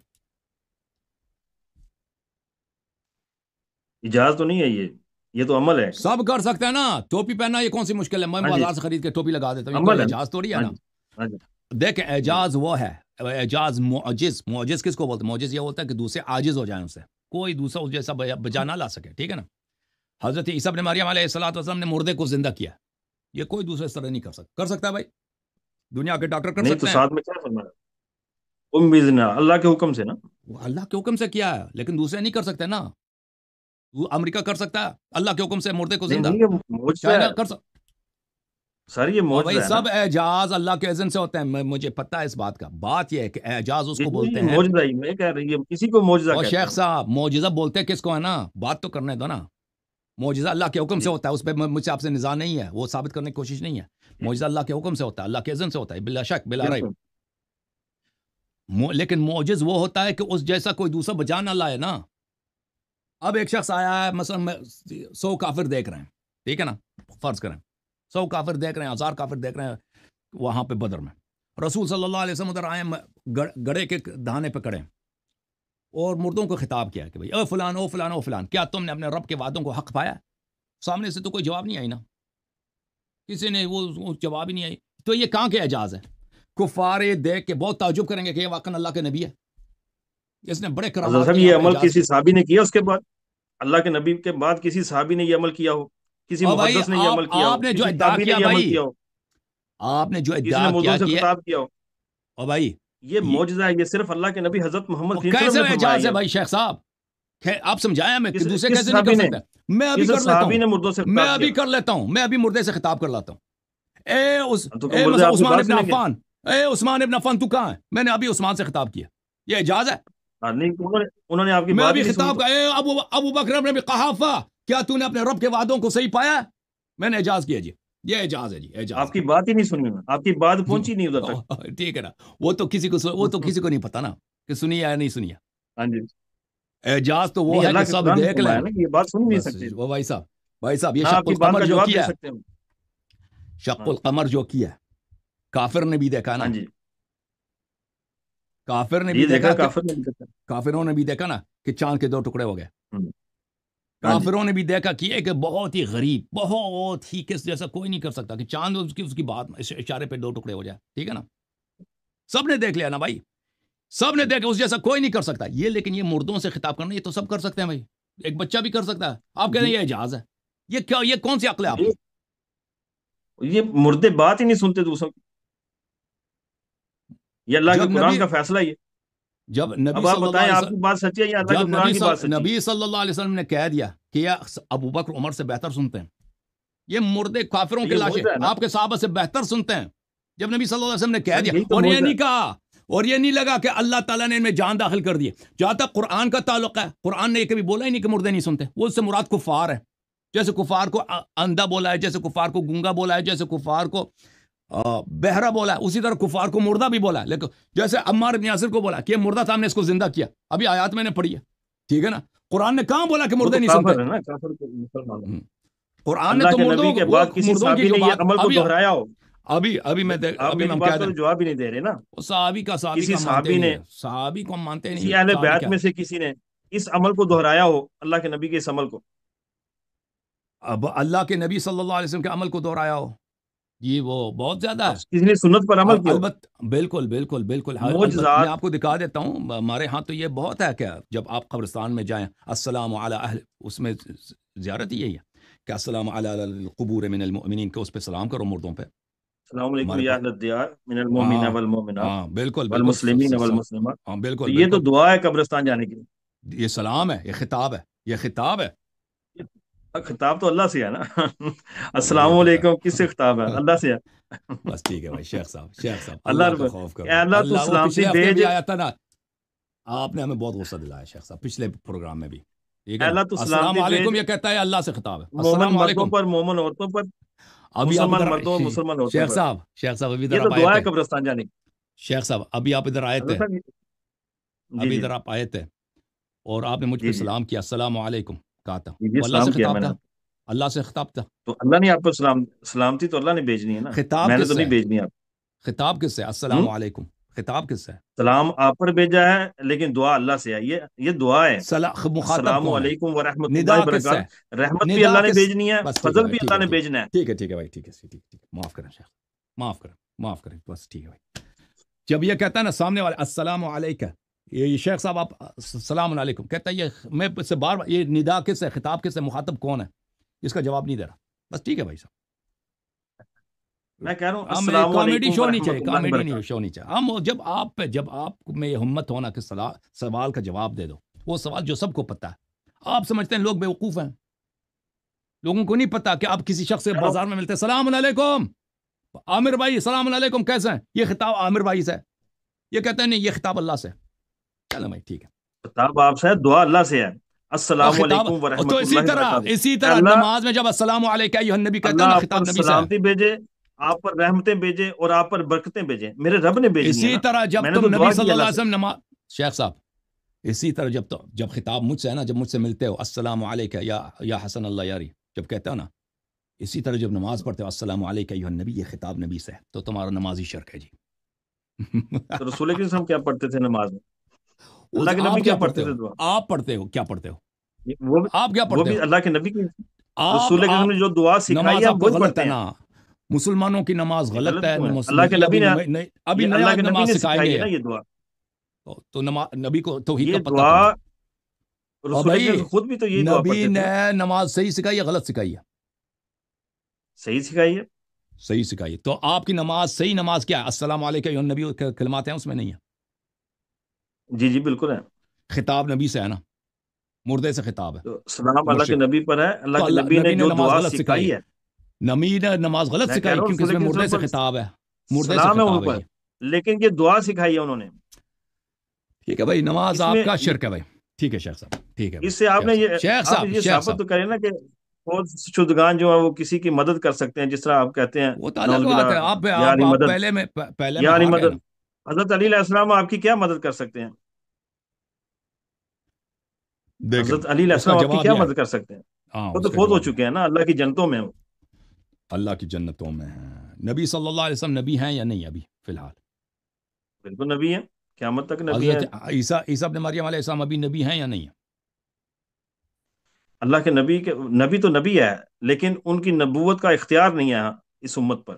اجازت تو نہیں ہے یہ تو عمل ہے. سب کر سکتے ہیں نا, ٹوپی پہننا یہ کون سی مشکل ہے؟ میں ہاں جی، بازار سے خرید کے ٹوپی لگا دیتا ہوں, یہ کوئی عمل ہے. اعجاز تھوڑی ہے ہاں نا. جی ہاں جی دیکھیں جی اعجاز وہ ہے, اعجاز معجز. معجز کس کو بولتے ہیں؟ معجز یہ ہوتا ہے کہ دوسرے عاجز ہو جائیں, اسے کوئی دوسرا اس جیسا بجا نہ لا سکے. ٹھیک ہے نا. حضرت عیسیٰ ابن مریم علیہ الصلوۃ والسلام نے مردے کو زندہ کیا, یہ کوئی دوسرے اس طرح نہیں کر سکتا. کر سکتا ہے بھائی, دنیا کے ڈاکٹر کر نہیں تو سکتے ہیں. ساتھ میں کیا فرمایا؟ بزنا اللہ کے حکم سے نا. وہ اللہ کے حکم سے کیا ہے, لیکن دوسرے نہیں کر سکتے نا. وہ امریکہ کر سکتا ہے اللہ کے حکم سے مردے کو نہیں زندہ, نہیں، یہ معجزہ ہے چائنا کر سکتا. سر، یہ اور معجزہ بھائی ہے نا. سب اعجاز اللہ کے اذن سے ہوتے ہیں, مجھے پتہ ہے اس بات کا. بات یہ ہے کہ اعجاز اس جی کو جی بولتے جی، ہیں. معجزہ ہی میں کہہ رہی ہے، کسی کو معجزہ اور کہتے شیخ ہیں. صاحب معجزہ بولتے کس کو ہے نا, بات تو کرنے دو نا. معجزہ اللہ کے حکم سے جی ہوتا ہے, اس پہ مجھ سے آپ سے نزاع نہیں ہے, وہ ثابت کرنے کی کوشش نہیں ہے. معجزہ اللہ کے حکم سے ہوتا ہے, اللہ کے اذن سے ہوتا ہے, بلا شک بلا ریب. بالکل. لیکن معجز وہ ہوتا ہے کہ اس جیسا کوئی دوسرا بجا نہ لائے نا. اب ایک شخص آیا ہے, مثلا 100 کافر دیکھ رہے ہیں, ٹھیک ہے نا, فرض کریں 100 کافر دیکھ رہے ہیں, 1000 کافر دیکھ رہے ہیں وہاں پہ بدر میں. رسول صلی اللہ علیہ وسلم ادھر آئے, گڑے کے دہانے پہ کڑے اور مردوں کو خطاب کیا کہ بھائی اے فلان او فلان او فلان, کیا تم نے اپنے رب کے وعدوں کو حق پایا؟ سامنے سے تو کوئی جواب نہیں آئی نا, کسی نے وہ جواب ہی نہیں آئی. تو یہ کہاں کے اعجاز ہے؟ کفار دیکھ کے بہت تعجب کریں گے کہ یہ واقعا اللہ کے نبی ہے, اس نے بڑے حضرت کرامات صاحب کے یہ یہاں پہ عمل اعجاز کسی کیا. صحابی نے کیا اس کے بعد؟ اللہ کے نبی کے بعد کسی صحابی نے یہ عمل کیا ہو؟ کسی اور بھائی محدث نے یہ عمل کیا ہو؟ آپ نے جو کسی ادعا تابعی کیا نے یہ عمل بھائی, کیا ہو؟ آپ نے جو کسی نے ادعا مردوں کیا سے کہ خطاب کیا ہو؟ اور بھائی یہ معجزہ ہے، یہ صرف اللہ کے نبی حضرت محمد صلی اللہ علیہ کیسے وسلم نے فرمایا اعجاز ہے یہ۔ بھائی شیخ صاحب؟ آپ سمجھایا میں کہ دوسرے کس کیسے نہیں صحابی کر نے، سکتے؟ میں ابھی کس کر لیتا صحابی نے ہوں، مردوں سے میں خطاب ابھی کیا؟ کر لیتا ہوں، میں ابھی مردے سے خطاب کر لاتا ہوں۔ تو مثلا مردے آپ کی عثمان بات ابن سنیں گے؟ عفان، عثمان ابن عفان تو کہاں ہے؟ میں نے ابھی عثمان سے خطاب کیا، یہ اعجاز ہے؟ نہیں، انہوں نے آپ کی میں بات ابھی ہی نہیں سنی خطاب تو۔ کا ابو بکر بن قحافہ، کیا تو نے اپنے رب کے وعدوں کو صحیح پایا؟ میں نے اعجاز کیا جی، یہ اعجاز ہے جی، اعجاز آپ کی بات ہی نہیں سنی انہوں نے، آپ کی بات پہنچی نہیں ادھر تک۔ ہے۔ ٹھیک ہے نا، وہ تو کسی کو نہیں پتا نا کہ سنی یا نہیں سنی۔ ہاں جی، اعجاز تو وہ نہیں ہے کہ اللہ کے سب قرآن نے دیکھ لیں۔ فرمایا نا کہ یہ بات سن نہیں بس سکتے، وہ بھائی صاحب یہ نہ آپ شق کی بات القمر کا جو جواب دے کیا ہے، سکتے ہیں۔ شق ہاں القمر جو کیا ہے، کافر نے بھی دیکھا نا، ہاں جی، کافر نے بھی جی دیکھا، دیکھا کہ کافر نے بھی دیکھا۔ کافروں نے بھی دیکھا نا کہ چاند کے 2 ٹکڑے ہو گئے۔ ہوں، ہاں جی، کافروں نے بھی دیکھا کہ ایک بہت ہی غریب، بہت ہی کس جیسا کوئی نہیں کر سکتا کہ چاند اس کی بات اشارے پہ 2 ٹکڑے ہو جائے، ٹھیک ہے نا، سب نے دیکھ لیا نا بھائی، سب نے دیکھا، اس جیسا کوئی نہیں کر سکتا یہ، لیکن یہ مردوں سے خطاب کرنا یہ تو سب کر سکتے ہیں بھائی، ایک بچہ بھی کر سکتا ہے، آپ کہہ رہے ہیں جی یہ اعجاز ہے؟ یہ کیا، یہ کون سی عقل ہے آپ جی، کی؟ یہ مردے بات ہی نہیں سنتے دوسروں کی، یہ اللہ کے جب قرآن نبی کا فیصلہ ہی ہے۔ جب نبی اب آپ صلی اللہ بتائیں علیہ آپ وسلم کی بات سچی ہے یا اللہ جب کے قرآن کی بات سچی ہے؟ نبی صلی اللہ علیہ وسلم نے کہہ دیا کہ یہ ابو بکر عمر سے بہتر سنتے ہیں، یہ مردے کافروں تو کے یہ لاشیں معجزہ ہے نا آپ کے صحابہ سے بہتر سنتے ہیں، جب نبی صلی اللہ علیہ وسلم نے کہہ سر، دیا، یہی تو اور یہ معجزہ نہیں ہے۔ کہا، اور یہ نہیں لگا کہ اللہ تعالیٰ نے ان میں جان داخل کر دی۔ جہاں تک قرآن کا تعلق ہے، قرآن نے یہ کبھی بولا ہی نہیں کہ مردے نہیں سنتے، وہ اس سے مراد کفار ہے، جیسے کفار کو اندھا بولا ہے، جیسے کفار کو گونگا بولا ہے، جیسے کفار کو بہرا بولا ہے، اسی طرح کفار کو مردہ بھی بولا ہے، لیکن جیسے عمار بن یاسر کو بولا کہ یہ مردہ تھا، ہم نے اس کو زندہ کیا، ابھی آیات میں نے پڑھی ہے، ٹھیک ہے نا، قرآن نے کہاں بولا کہ وہ مردے تو نہیں سنتے؟ کافر ہے نا، کافر کو مسلمان ہے۔ قرآن نے اللہ تو کے نبی کے بعد کسی مردوں کی صحابی جو نے یہ بات عمل کو دہرایا ہو۔ آپ ابھی میری ہم کہہ بات کا دیں، تو جواب ہی نہیں دے رہے نا۔ وہ صحابی کا کسی ہم مانتے ہی صحابی نہیں نے، ہے، صحابی کو ہم مانتے ہی کسی نہیں، اہل صحابی بیت کیا میں سے کسی نے اس عمل کو دہرایا ہو، اللہ کے نبی کے اس عمل کو۔ اب اللہ کے نبی صلی اللہ علیہ وسلم کے عمل کو دہرایا ہو، جی وہ بہت زیادہ ہے۔ کسی نے سنت پر عمل کیا ہو۔ البتہ بالکل بالکل بالکل، البتہ میں معجزات، آپ کو دکھا دیتا ہوں، ہمارے ہاں تو یہ بہت ہے کہ جب آپ قبرستان میں جائیں، السلام علی اہل، اس میں زیارت یہی ہے کہ السلام علی القبور من المؤمنین، کہ اس پہ سلام کرو مردوں پہ، السلام علیکم ہمارے یا پاس، اہل الدیار من المؤمنین ہاں والمؤمنات ہاں بالکل بالکل، والمسلمین والمسلمات۔ ہاں تو بالکل یہ تو بالکل، دعا ہے قبرستان جانے کی۔ یہ سلام ہے، یہ خطاب ہے، یہ خطاب ہے، خطاب تو اللہ سے ہے نا۔ یہ السلام تو علیکم کس سے خطاب ہے؟ اللہ سے ہے۔ بس ٹھیک ہے بھائی، شیخ صاحب اللہ اللہ کا رب، خوف اے کرو، اللہ تو اللہ، وہ سلامتی پچھلے ہفتے بھیج، بھی اے آیا تھا نا، آپ نے ہمیں بہت غصہ دلایا شیخ صاحب، پچھلے پروگرام میں بھی، ٹھیک ہے نا، اللہ تو السلام سلامتی علیکم بھیج، یہ کہتا ہے اللہ سے خطاب ہے، مومن السلام مردوں علیکم۔ پر، مومن عورتوں پر، ابھی آپ مسلمان ادھر مردوں اور مسلمان عورتوں پر۔ شیخ صاحب ابھی یہ ادھر تو آپ آئے دعا ہے تھے، قبرستان جانے کی۔ شیخ صاحب ابھی آپ ادھر آئے حضرت تھے، صاحب جی ابھی جی ادھر آپ آئے تھے اور آپ نے مجھ پہ جی جی سلام کیا، السلام علیکم کہا تھا، جی جی، وہ اللہ سے سلام کیا خطاب میں نے تھا، آپ کو۔ اللہ سے خطاب تھا، تو اللہ نے آپ کو سلامتی تو اللہ نے بھیجنی ہے نا، خطاب میں نے تو کس سے نہیں ہے؟ بھیجنی آپ خطاب کس سے؟ کو۔ السلام علیکم، خطاب کس سے؟ سلام آپ پر بھیجا ہے لیکن دعا اللہ سے ہے، یہ دعا ہے۔ مخاطب السلام کون ہے؟ علیکم ورحمۃ اللہ ندا کس سے؟ وبرکاتہ، رحمت بھی ندا اللہ نے کس؟ بھیجنی ہے، بس ٹھیک ہے فضل بھائی، بھی ٹھیک اللہ ہے نے ٹھیک بھیجنا ہے۔ ٹھیک ہے ٹھیک ہے بھائی، ٹھیک ہے ٹھیک، معاف کریں شیخ، معاف کریں، بس ٹھیک ہے بھائی۔ جب یہ کہتا ہے نا سامنے والے السلام علیکم، یہ شیخ صاحب آپ السلام علیکم کہتا ہے، یہ میں اس سے بار یہ ندا کس ہے، خطاب کس ہے، مخاطب کون ہے، اس کا جواب نہیں دے رہا، بس ٹھیک ہے بھائی صاحب، میں کہہ رہا ہوں ہم السلام کامیڈی علیکم شو نہیں چاہیے، ورحمۃ اللہ کامیڈی نہیں وبرکاتہ۔ شو نہیں چاہیے، ہم جب آپ میں یہ ہمت ہونا کہ سوال کا جواب دے دو، وہ سوال جو سب کو پتہ ہے، آپ سمجھتے ہیں لوگ بیوقوف ہیں، لوگوں کو نہیں پتا کہ آپ کسی شخص سے کہہ رہا ہوں بازار میں ملتے ہیں، السلام علیکم عامر بھائی، السلام علیکم کیسے ہیں، یہ خطاب عامر بھائی سے ہے، یہ کہتے ہیں نہیں یہ خطاب اللہ سے ہے، چلو بھائی ٹھیک ہے، خطاب آپ سے ہے، دعا اللہ سے ہے۔ اور السلام خطاب، علیکم تو ورحمۃ اللہ وبرکاتہ۔ اسی اے طرح اللہ، نماز میں جب السلام علیکم ایھا النبی کہتا ہے اللہ نا، آپ پر خطاب نبی سے ہے، سلامتی بھیجے، آپ پر رحمتیں بھیجے اور آپ پر برکتیں بھیجے، میرے رب نے بھیجنی ہے اسی نا، طرح جب میں نے تم تو نبی دعا صلی کی اللہ اللہ علیہ سے۔ وسلم نماز، شیخ صاحب اسی طرح جب خطاب مجھ سے ہے نا، جب مجھ سے ملتے ہو السلام علیکم یا حسن اللہ یاری، جب کہتے ہو نا، اسی طرح جب نماز پڑھتے ہو السلام علیکم ایھا النبی، یہ خطاب نبی سے ہے، تو تمہارا نمازی شرک ہے جی۔ تو رسول اکرم صلی اللہ علیہ وسلم کیا پڑھتے تھے نماز میں؟ اللہ کے آپ نبی کیا کیا پڑھتے پڑھتے ہو؟ تھے دعا؟ آپ پڑھتے ہو کیا پڑھتے ہو؟ وہ بھی آپ کیا وہ پڑھتے بھی ہو؟ اللہ کے نبی کی، رسول آپ اکرم نے جو دعا سکھائی نماز ہے آپ ہم کو وہی غلط ہے پڑھتے ہیں۔ نا، مسلمانوں کی نماز یہ غلط غلط ہے، کیوں ہے؟ اللہ کے نبی نے، ابھی یہ نیا اللہ کے نبی نماز نے سکھائیں سکھائی گے، ہے نا یہ دعا۔ تو نبی کو توحید کا یہ پتہ کون دعا ہے؟ اور رسول بھائی اکرم خود بھی تو یہی دعا نبی پڑھتے تھے نے نا، نماز صحیح سکھائی ہے غلط سکھائی ہے؟ صحیح سکھائی ہے۔ صحیح سکھائی، تو آپ کی نماز، صحیح نماز کیا ہے؟ السلام علیکم ایھا النبی کے کلمات ہیں اس میں نہیں ہے، جی جی بالکل ہے. خطاب نبی سے ہے نا، مردے سے خطاب ہے. تو سلام اللہ کے مشرک نبی پر ہے، تو اللہ کے اللہ نبی نے نبی نے جو نماز دعا غلط سکھائی، سکھائی ہے. نبی نے نماز غلط میں کہہ سکھائی رہا کیونکہ ہوں اس میں لیکن مردے سر سے پر خطاب ہے، مردے سے سلام ہے ان خطاب ہے پر، یہ. لیکن یہ دعا سکھائی ہے انہوں نے. ٹھیک ہے بھائی، نماز اس آپ میں کا شرک ہے بھائی. ٹھیک ہے شیخ صاحب، ٹھیک ہے بھائی. اس سے آپ شیخ نے صاحب، شیخ آپ صاحب، یہ شیخ ثابت صاحب، تو کریں نا کہ فوت شدگان جو ہے وہ کسی کی مدد کر سکتے ہیں، جس طرح آپ کہتے ہیں وہ تو الگ نوز بات باللہ ہے. آپ یعنی آپ مدد، پہلے میں یعنی آ گئے نا. مدد. حضرت علی علیہ السلام آپ کی کیا مدد کر سکتے ہیں؟ دیکھیں حضرت علی علیہ اس کا السلام آپ کی جواب کیا یہ ہے. مدد کر سکتے ہیں؟ ہاں وہ اس تو کا فوت ہو جواب یہ ہے. چکے ہیں نا، اللہ کی جنتوں میں ہو. اللہ کی جنتوں میں ہیں. نبی صلی اللہ علیہ وسلم نبی ہیں یا نہیں ابھی فی الحال؟ بالکل نبی ہے، قیامت تک نبی ہے. حضرت عیسیٰ ابن مریم علیہ السلام ابھی نبی ہیں یا نہیں ہیں؟ اللہ کے نبی تو نبی ہے، لیکن ان کی نبوت کا اختیار نہیں ہے اس امت پر.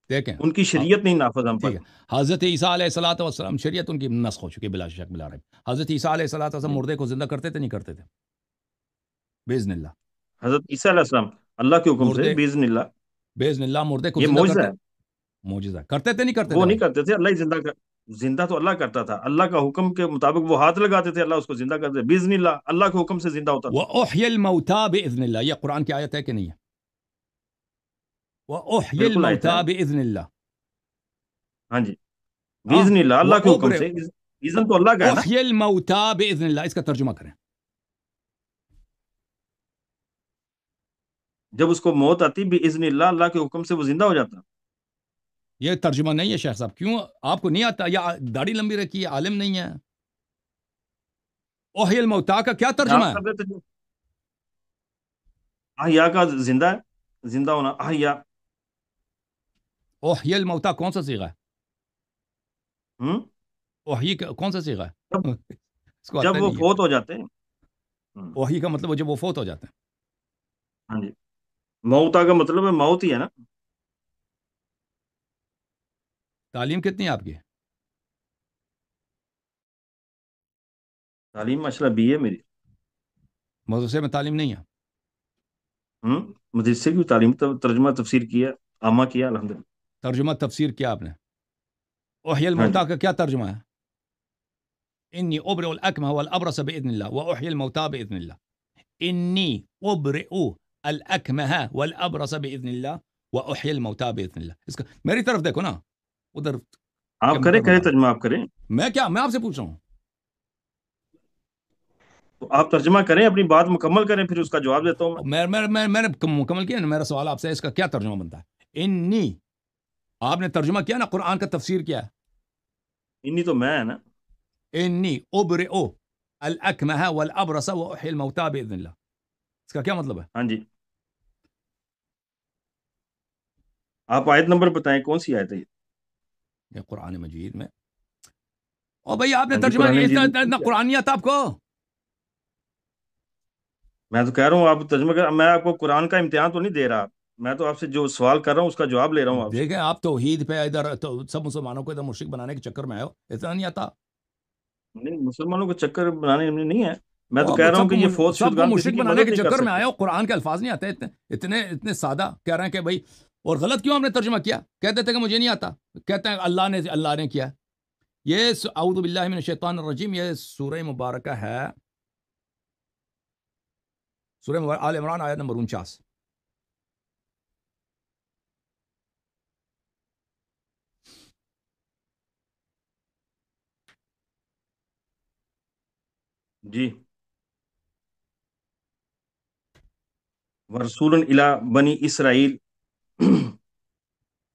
دیکھیں ان کی شریعت نہیں نافذ ہم پر. ٹھیک ہے. حضرت عیسیٰ علیہ الصلوۃ والسلام شریعت ان کی نسخ ہو چکی بلا شک بلا ریب. حضرت عیسیٰ علیہ الصلوۃ والسلام جی. مردے کو زندہ کرتے تھے نہیں کرتے تھے؟ باذن اللہ. حضرت عیسیٰ علیہ السلام اللہ کے حکم سے مردے باذن اللہ. باذن اللہ مردے کو یہ زندہ معجزہ کرتے. ہے. معجزہ کرتے تھے نہیں کرتے وہ تھے نہیں بھائی؟ کرتے تھے، اللہ ہی زندہ تو اللہ کرتا تھا. اللہ کا حکم کے مطابق وہ ہاتھ لگاتے تھے، اللہ اس کو زندہ کرتے باذن اللہ، اللہ کے حکم سے زندہ ہوتا تھا. وَأُحْيِي الْمَوْتَى بِإِذْنِ اللَّهِ، یہ قرآن کی آیت ہے کہ نہیں ہے؟ وَأُحْيِي بالکل آیت ہے. الْمَوْتَى بِإِذْنِ اللَّهِ. ہاں جی، ہاں. باذن اللہ، اللہ کے حکم وَأُبْرِئُ، سے. اذن تو اللہ کا ہے نا. أُحْيِي الْمَوْتَى بِإِذْنِ اللَّهِ، اس کا ترجمہ کریں. جب اس کو موت آتی باذن اللہ، اللہ کے حکم سے وہ زندہ ہو جاتا. یہ ترجمہ نہیں ہے شیخ صاحب. کیوں آپ کو نہیں آتا یا داڑھی لمبی رکھی ہے، عالم نہیں ہے؟ أُحْيِي الْمَوْتَى کا کیا ترجمہ آپ ہے؟ کر رہے تھے احیا کا زندہ ہے، زندہ ہونا احیا. أُحْيِي الْمَوْتَى کون سا صیغہ ہے؟ ہم؟ اوحی کا کون سا صیغہ جب ہے؟ اس کو آتا جب ہی وہ نہیں ہے. فوت ہو جاتے ہیں. اوحی کا مطلب وہ جب وہ فوت ہو جاتے ہیں. ہاں جی، موتا کا مطلب ہے موت ہی ہے نا. تعلیم کتنی ہے آپ کی؟ تعلیم ماشاء اللہ بی ہے میری. مدرسے میں تعلیم نہیں ہے؟ مدرسے کی تعلیم ترجمہ تفسیر کیا، عامہ کیا الحمدللہ. ترجمہ تفسیر کیا آپ نے؟ اوحی ہاں جی. الموتا کا کیا ترجمہ ہے؟ انی ابرئ الاکمہ والابرص باذن اللہ واحیی الموتا باذن اللہ. انی ابرئ الاکمہ والابرص باذن اللہ واحیی الموتا باذن اللہ. اس کا میری طرف دیکھو نا، ادھر آپ کریں کمپیوٹر میں کریں بات. ترجمہ، آپ کریں. میں آپ سے پوچھ رہا ہوں. تو آپ ترجمہ کریں، اپنی بات مکمل کریں، پھر اس کا جواب دیتا ہوں میں. میں نے مکمل کیا نا. میرا سوال آپ سے اس کا کیا ترجمہ بنتا ہے؟ انی، آپ نے ترجمہ کیا نا، قرآن کا تفسیر کیا ہے؟ انی تو میں ہے نا. انی ابرئ الاکمہ والابرص واحیی الموتا باذن اللہ. اس کا کیا مطلب ہے؟ ہاں جی، آپ آیت نمبر بتائیں، کون سی آیت ہے یہ؟ یہ قرآن مجید میں. اور بھائی آپ نے ہاں جی، ترجمہ قرآن مجید میں کون اتنا سی آیت؟ قرآن نہیں آتا آپ کو؟ میں تو کہہ رہا ہوں آپ ترجمہ کر، میں آپ کو قرآن کا امتحان تو نہیں دے رہا. میں تو آپ سے جو سوال کر رہا ہوں اس کا جواب لے رہا ہوں آپ سے. دیکھیں آپ توحید پہ ادھر تو سب مسلمانوں کو ادھر مشرک بنانے کے چکر میں آئے ہو. اتنا نہیں آتا؟ نہیں، مسلمانوں کو چکر بنانے میں نہیں ہے. میں تو وہ کہہ رہا ہوں سب کہ یہ فوت سب کو شدگان کسی مشرک کی بنانے مدد کے نہیں کر چکر میں سکتے. آئے ہو. قرآن کے الفاظ نہیں آتے اتنے سادہ. کہہ رہے ہیں کہ بھائی، اور غلط کیوں ہم نے ترجمہ کیا؟ کہتے تھے کہ مجھے نہیں آتا. کہتے ہیں اللہ نے کیا. یہ اعوذ باللہ من الشیطان الرجیم، یہ سورہ مبارکہ ہے، سورہ آل عمران آیت نمبر 49. جی. ورسول الی بنی اسرائیل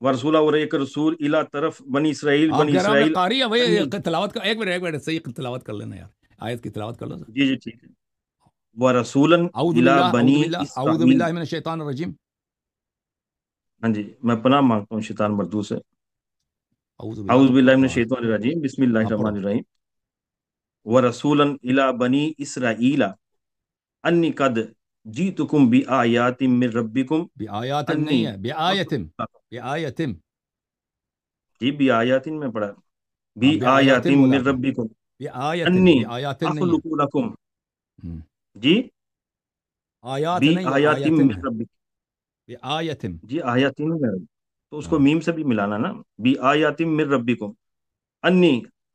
ورسولہ، اور ایک رسول الی طرف بنی اسرائیل، آپ بنی کہہ رہے ہیں ہم نے اسرائیل. قاری ہے بھائی، تلاوت کا ایک منٹ صحیح تلاوت کر لینا یار. آیت کی تلاوت کر لو سر. جی جی ٹھیک ہے. ورسولا اعوذ الی باللہ اعوذ بنی باللہ اعوذ اسرائیل. باللہ من الشیطان الرجیم. ہاں جی، میں پناہ مانگتا ہوں شیطان مردود سے. اعوذ باللہ اعوذ تو باللہ من ہاں الشیطان الرجیم، بسم اللہ ہاں پڑھو. الرحمن الرحیم. ورسولا الی بنی اسرائیل انی قد جیتکم بآیات من ربکم بآیاتم انی. نہیں ہے، بآیتم. بآیتم. جی بآیات میں پڑھا، ہاں بآیات بآیاتم بولا من آپ نے. ربکم بآیتم، انی بآیاتن نہیں ہے. اخلق لکم. ہم. جی آیات نہیں ہے، بآیات من آیتم ہے. ربکم. بآیتم. جی آیات میں، تو اس کو ہاں میم سے بھی ملانا نا. بآیات من ربکم انی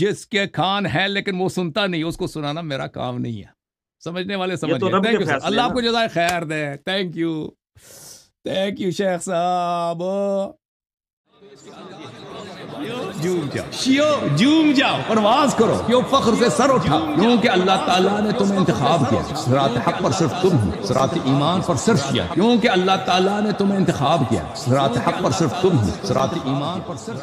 جس کے کان ہے لیکن وہ سنتا نہیں، اس کو سنانا میرا کام نہیں ہے. سمجھنے والے سمجھ تو گئے. رب کے تھینک یو سر، فیصلے اللہ ہیں آپ کو نا. جزائے خیر دے. تھینک یو شیخ صاحب. جوم جاؤ پرواز کرو، کیوں فخر سے سر اٹھا، کیونکہ اللہ تعالیٰ نے تمہیں انتخاب کیا. صراط حق پر صرف تم ہو، صراط ایمان پر صرف کیا، کیونکہ اللہ تعالیٰ نے تمہیں انتخاب کیا. صراط حق پر صرف تم ہو، صراط ایمان پر صرف